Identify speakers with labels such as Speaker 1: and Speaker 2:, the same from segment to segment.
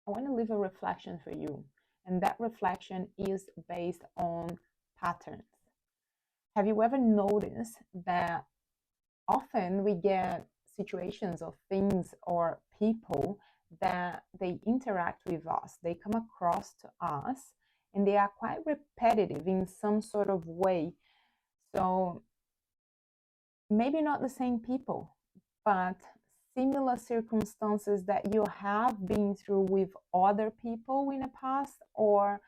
Speaker 1: I want to leave a reflection for you. And that reflection is based on patterns. Have you ever noticed that often we get situations or things or people that they interact with us, they come across to us, and they are quite repetitive in some sort of way. So maybe not the same people, but similar circumstances that you have been through with other people in the past, or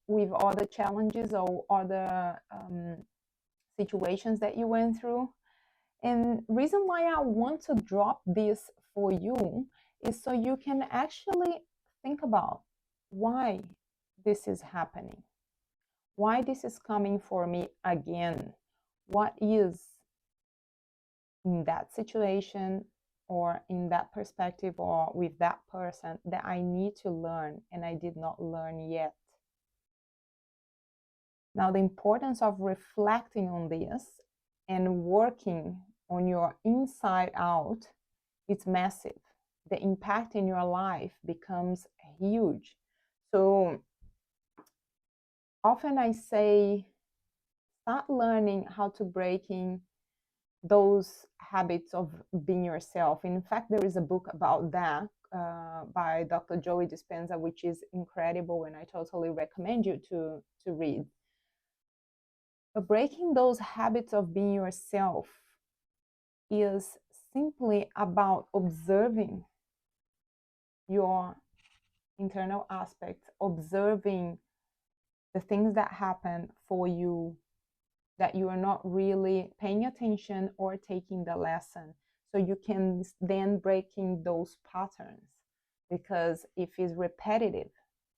Speaker 1: with other challenges or other situations that you went through. And reason why I want to drop this for you is so you can actually think about why this is happening, why this is coming for me again, what is in that situation or in that perspective or with that person that I need to learn and I did not learn yet. Now, the importance of reflecting on this and working on your inside out, it's massive. The impact in your life becomes huge. So often I say, start learning how to breaking those habits of being yourself. In fact, there is a book about that by Dr. Joey Dispenza, which is incredible, and I totally recommend you to read. But breaking those habits of being yourself is simply about observing your internal aspects, observing the things that happen for you that you are not really paying attention or taking the lesson. So you can then breaking those patterns, because if it's repetitive,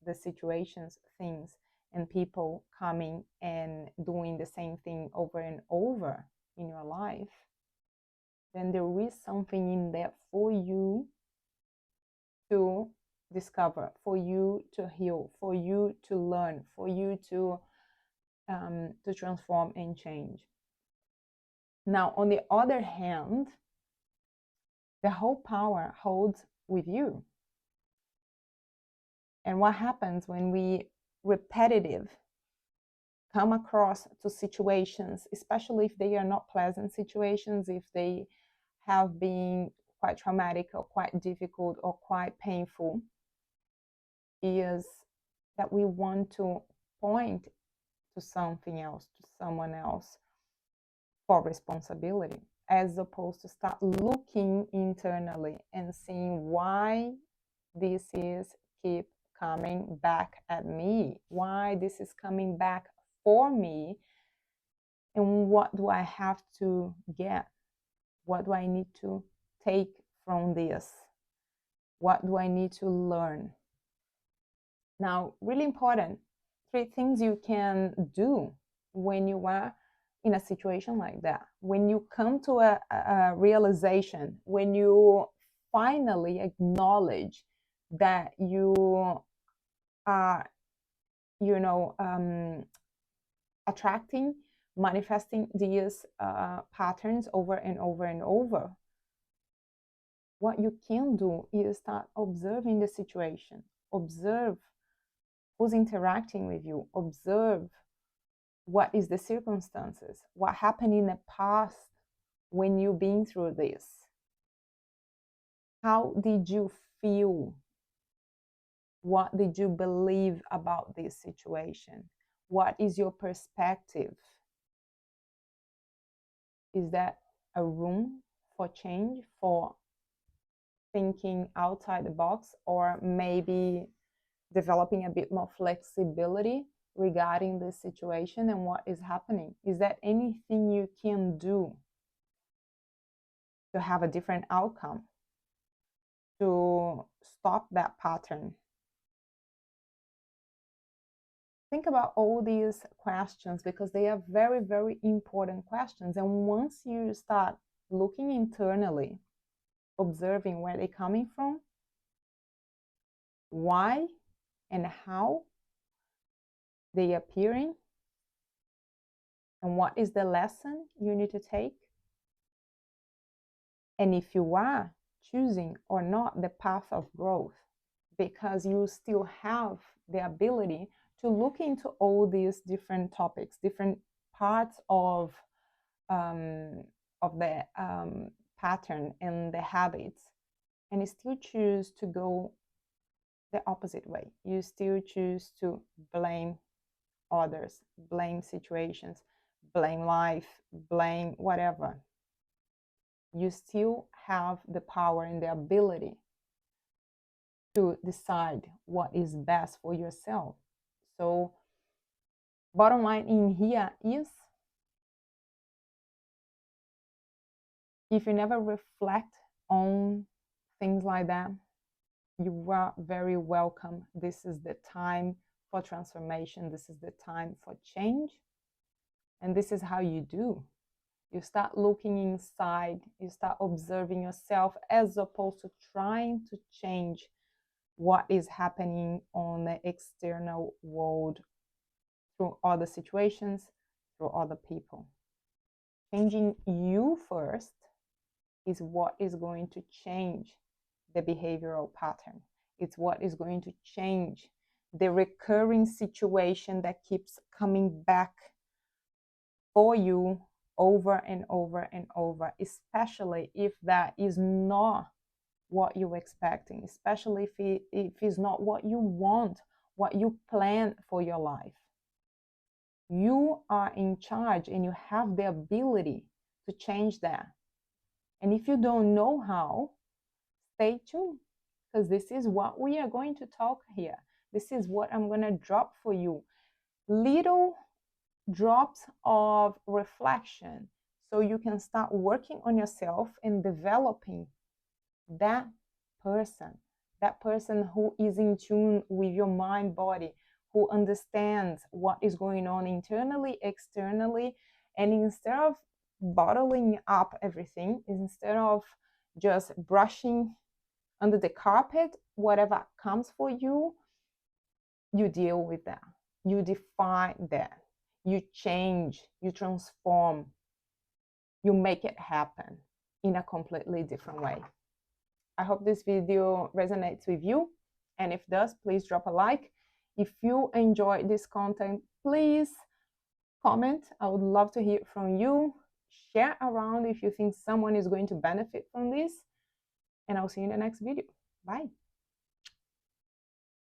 Speaker 1: the situations, things, and people coming and doing the same thing over and over in your life, then there is something in there for you to discover, for you to heal, for you to learn, for you to transform and change. Now, on the other hand, the whole power holds with you. And what happens when we repetitive come across to situations, especially if they are not pleasant situations, if they have been quite traumatic or quite difficult or quite painful, is that we want to point to something else, to someone else for responsibility, as opposed to start looking internally and seeing why this is keep coming back at me, why this is coming back for me, and what do I have to get, what do I need to take from this, what do I need to learn. Now, really important, 3 things you can do when you are in a situation like that. When you come to a realization, when you finally acknowledge that you are, attracting, manifesting these patterns over and over and over, what you can do is start observing the situation, observe who's interacting with you, observe what is the circumstances, what happened in the past when you've been through this. How did you feel? What did you believe about this situation? What is your perspective? Is that a room for change, for thinking outside the box, or maybe developing a bit more flexibility regarding this situation and what is happening? Is there anything you can do to have a different outcome, to stop that pattern? Think about all these questions, because they are very, very important questions. And once you start looking internally, observing where they're coming from, why and how they are appearing, and what is the lesson you need to take, and if you are choosing or not the path of growth, because you still have the ability to look into all these different topics, different parts of the pattern and the habits, and you still choose to go the opposite way. You still choose to blame others, blame situations, blame life, blame whatever. You still have the power and the ability to decide what is best for yourself. So, bottom line in here is, if you never reflect on things like that, you are very welcome. This is the time for transformation. This is the time for change. And this is how you do. You start looking inside, you start observing yourself, as opposed to trying to change what is happening on the external world through other situations, through other people. Changing you first is what is going to change the behavioral pattern. It's what is going to change the recurring situation that keeps coming back for you over and over and over, especially if that is not what you're expecting, especially if it's not what you want, what you plan for your life. You are in charge and you have the ability to change that. And if you don't know how, stay tuned, because this is what we are going to talk here. This is what I'm going to drop for you. Little drops of reflection, so you can start working on yourself and developing that person who is in tune with your mind, body, who understands what is going on internally, externally, and instead of bottling up everything, instead of just brushing under the carpet whatever comes for you, you deal with that, you define that, you change, you transform, you make it happen in a completely different way. I hope this video resonates with you, and if it does, please drop a like. If you enjoyed this content, please comment. I would love to hear from you. Share around if you think someone is going to benefit from this, and I'll see you in the next video. Bye.